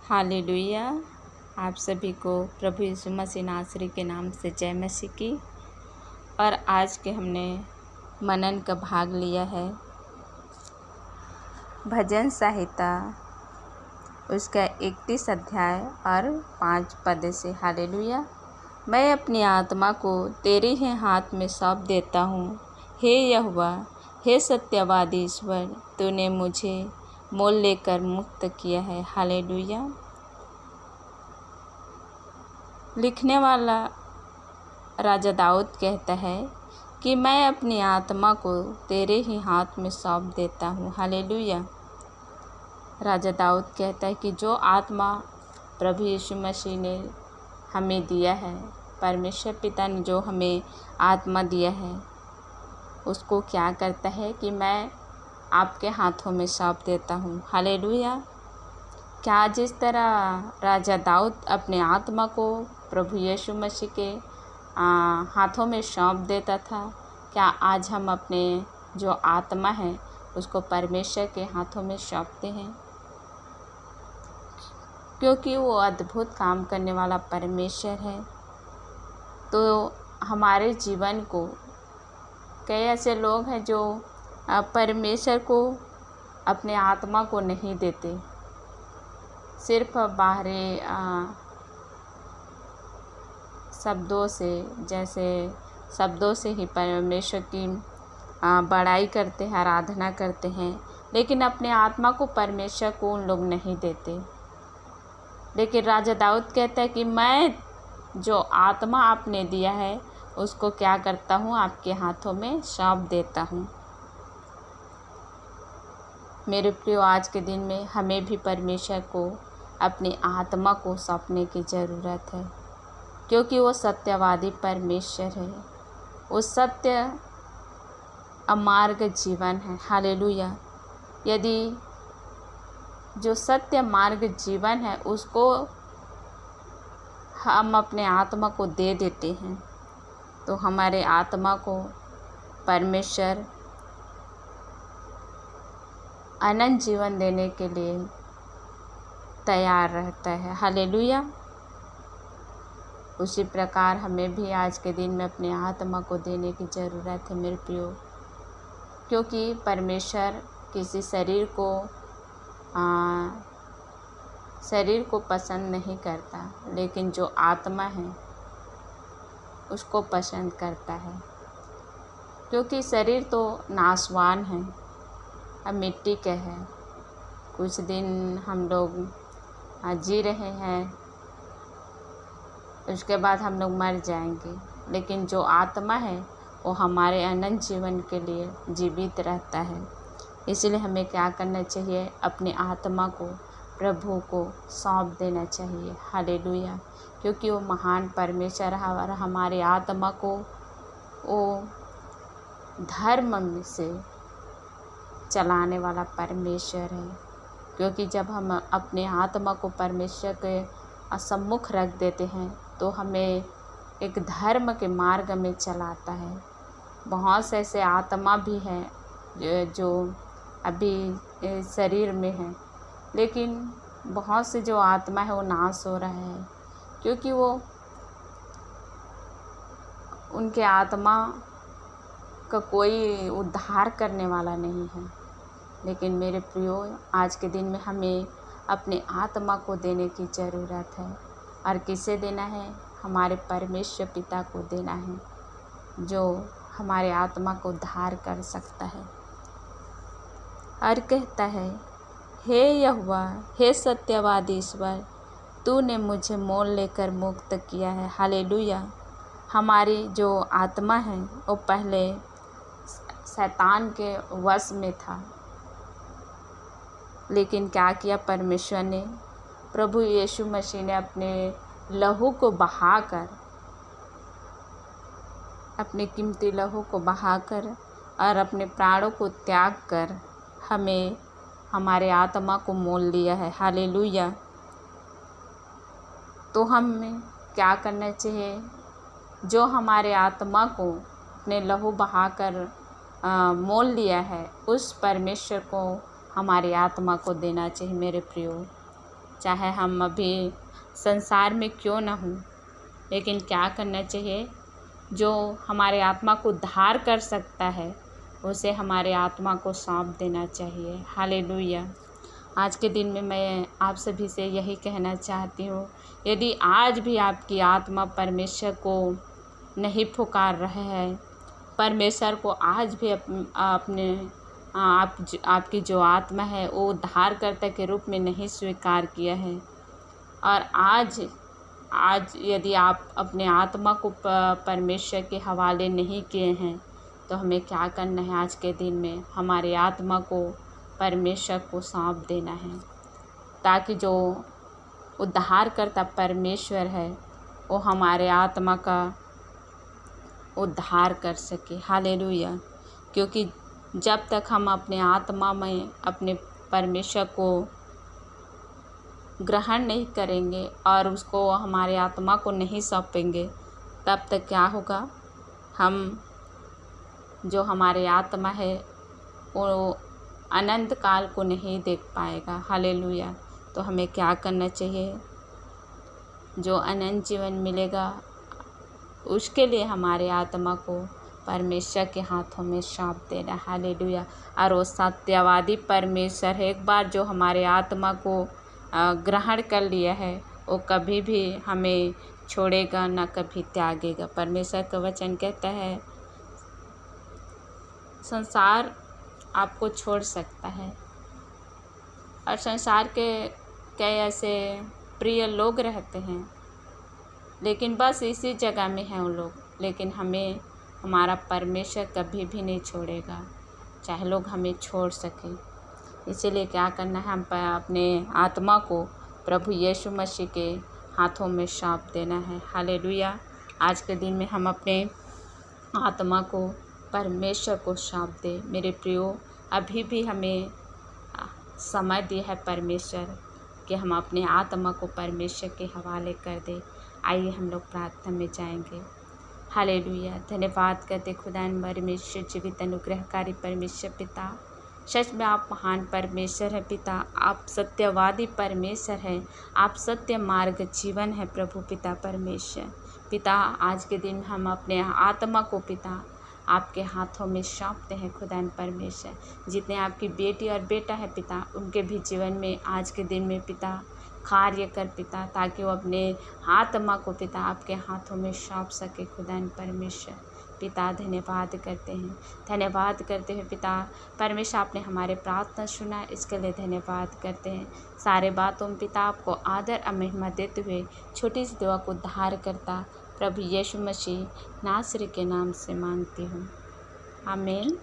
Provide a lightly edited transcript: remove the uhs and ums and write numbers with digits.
Hallelujah. आप सभी को प्रभु यीशु मसीह नासरी के नाम से जय मसीह की। और आज के हमने मनन का भाग लिया है भजन संहिता उसका 31 अध्याय और 5 पद से। हालेलुया। मैं अपनी आत्मा को तेरे ही हाथ में सौंप देता हूँ। हे यहोवा, हे सत्यवादी ईश्वर, तूने मुझे मोल लेकर मुक्त किया है। हालेलुया। लिखने वाला राजा दाऊद कहता है कि मैं अपनी आत्मा को तेरे ही हाथ में सौंप देता हूँ। हालेलुया। राजा दाऊद कहता है कि जो आत्मा प्रभु यीशु मसीह ने हमें दिया है, परमेश्वर पिता ने जो हमें आत्मा दिया है, उसको क्या करता है कि मैं आपके हाथों में सौंप देता हूँ। हालेलुया। क्या जिस तरह राजा दाऊद अपने आत्मा को प्रभु यीशु मसीह के हाथों में सौंप देता था, क्या आज हम अपने जो आत्मा है उसको परमेश्वर के हाथों में सौंपते हैं? क्योंकि वो अद्भुत काम करने वाला परमेश्वर है। तो हमारे जीवन को कई ऐसे लोग हैं जो परमेश्वर को अपने आत्मा को नहीं देते, सिर्फ बाहरी शब्दों से, जैसे शब्दों से ही परमेश्वर की बड़ाई करते हैं, आराधना करते हैं, लेकिन अपने आत्मा को परमेश्वर को उन लोग नहीं देते। लेकिन राजा दाऊद कहता है कि मैं जो आत्मा आपने दिया है उसको क्या करता हूँ, आपके हाथों में सौंप देता हूँ। मेरे प्रियो, आज के दिन में हमें भी परमेश्वर को अपनी आत्मा को सौंपने की ज़रूरत है, क्योंकि वो सत्यवादी परमेश्वर है। वो सत्य अमार्ग जीवन है। हालेलुया। यदि जो सत्य मार्ग जीवन है उसको हम अपने आत्मा को दे देते हैं, तो हमारे आत्मा को परमेश्वर अनंत जीवन देने के लिए तैयार रहता है। हालेलुया। उसी प्रकार हमें भी आज के दिन में अपने आत्मा को देने की ज़रूरत है मेरे प्रियो, क्योंकि परमेश्वर किसी शरीर को पसंद नहीं करता, लेकिन जो आत्मा है उसको पसंद करता है। क्योंकि शरीर तो नाशवान है, अब मिट्टी के है, कुछ दिन हम लोग जी रहे हैं, उसके बाद हम लोग मर जाएंगे। लेकिन जो आत्मा है वो हमारे अनंत जीवन के लिए जीवित रहता है। इसलिए हमें क्या करना चाहिए, अपनी आत्मा को प्रभु को सौंप देना चाहिए। हालेलुया। क्योंकि वो महान परमेश्वर है और हमारे आत्मा को वो धर्म से चलाने वाला परमेश्वर है। क्योंकि जब हम अपने आत्मा को परमेश्वर के सम्मुख रख देते हैं तो हमें एक धर्म के मार्ग में चलाता है। बहुत से ऐसे आत्मा भी हैं जो अभी शरीर में है, लेकिन बहुत से जो आत्मा है वो नाश हो रहा है, क्योंकि वो उनके आत्मा का कोई उद्धार करने वाला नहीं है। लेकिन मेरे प्रियो, आज के दिन में हमें अपने आत्मा को देने की ज़रूरत है। और किसे देना है? हमारे परमेश्वर पिता को देना है, जो हमारे आत्मा को उद्धार कर सकता है। और कहता है, हे यहोवा, हे सत्यवादी ईश्वर, तूने मुझे मोल लेकर मुक्त किया है। हालेलुया। हमारी जो आत्मा है वो पहले शैतान के वश में था, लेकिन क्या किया परमेश्वर ने? प्रभु यीशु मसीह ने अपने लहू को बहाकर, अपने कीमती लहू को बहाकर और अपने प्राणों को त्याग कर हमें, हमारे आत्मा को मोल लिया है। हालेलुया। तो हमें क्या करना चाहिए? जो हमारे आत्मा को अपने लहू बहाकर मोल लिया है, उस परमेश्वर को हमारी आत्मा को देना चाहिए मेरे प्रियो। चाहे हम अभी संसार में क्यों ना हों, लेकिन क्या करना चाहिए, जो हमारे आत्मा को उद्धार कर सकता है उसे हमारे आत्मा को सौंप देना चाहिए। हालेलुया। आज के दिन में मैं आप सभी से यही कहना चाहती हूँ, यदि आज भी आपकी आत्मा परमेश्वर को नहीं पुकार रहे हैं, परमेश्वर को आज भी अपने आपकी जो आत्मा है वो उद्धारकर्ता के रूप में नहीं स्वीकार किया है, और आज यदि आप अपने आत्मा को परमेश्वर के हवाले नहीं किए हैं, तो हमें क्या करना है, आज के दिन में हमारे आत्मा को परमेश्वर को सौंप देना है, ताकि जो उद्धारकर्ता परमेश्वर है वो हमारे आत्मा का उद्धार कर सके। हालेलुया। क्योंकि जब तक हम अपने आत्मा में अपने परमेश्वर को ग्रहण नहीं करेंगे और उसको हमारे आत्मा को नहीं सौंपेंगे, तब तक क्या होगा, हम जो हमारे आत्मा है वो अनंत काल को नहीं देख पाएगा। हालेलुया। तो हमें क्या करना चाहिए, जो अनंत जीवन मिलेगा उसके लिए हमारे आत्मा को परमेश्वर के हाथों में सौंप देना। हालेलुया। और वो सत्यवादी परमेश्वर है, एक बार जो हमारे आत्मा को ग्रहण कर लिया है वो कभी भी हमें छोड़ेगा ना कभी त्यागेगा। परमेश्वर का वचन कहता है संसार आपको छोड़ सकता है, और संसार के कई ऐसे प्रिय लोग रहते हैं, लेकिन बस इसी जगह में हैं वो लोग, लेकिन हमें हमारा परमेश्वर कभी भी नहीं छोड़ेगा, चाहे लोग हमें छोड़ सकें। इसीलिए क्या करना है, हम अपने आत्मा को प्रभु यीशु मसीह के हाथों में सौंप देना है। हालेलुया। आज के दिन में हम अपने आत्मा को परमेश्वर को सौंप दे। मेरे प्रियो, अभी भी हमें समय दिया है परमेश्वर कि हम अपने आत्मा को परमेश्वर के हवाले कर दे। आइए हम लोग प्रार्थना में जाएंगे। हालेलुया। धन्यवाद करते खुदा परमेश्वर, जीवित अनुग्रहकारी परमेश्वर पिता, सच में आप महान परमेश्वर है पिता, आप सत्यवादी परमेश्वर हैं, आप सत्य मार्ग जीवन है प्रभु पिता परमेश्वर। पिता, आज के दिन हम अपने आत्मा को पिता आपके हाथों में सौंपते हैं खुदान परमेश्वर। जितने आपकी बेटी और बेटा है पिता, उनके भी जीवन में आज के दिन में पिता कार्य कर पिता, ताकि वो अपने आत्मा को पिता आपके हाथों में सौंप सके खुदान परमेश्वर। पिता धन्यवाद करते हैं पिता परमेश्वर, आपने हमारे प्रार्थना सुना, इसके लिए धन्यवाद करते हैं। सारे बातों में पिता आपको आदर और महिमा देते हुए छोटी सी दुआ को उद्धार करता प्रभु यीशु मसीह नासरी के नाम से मांगती हूँ, आमीन।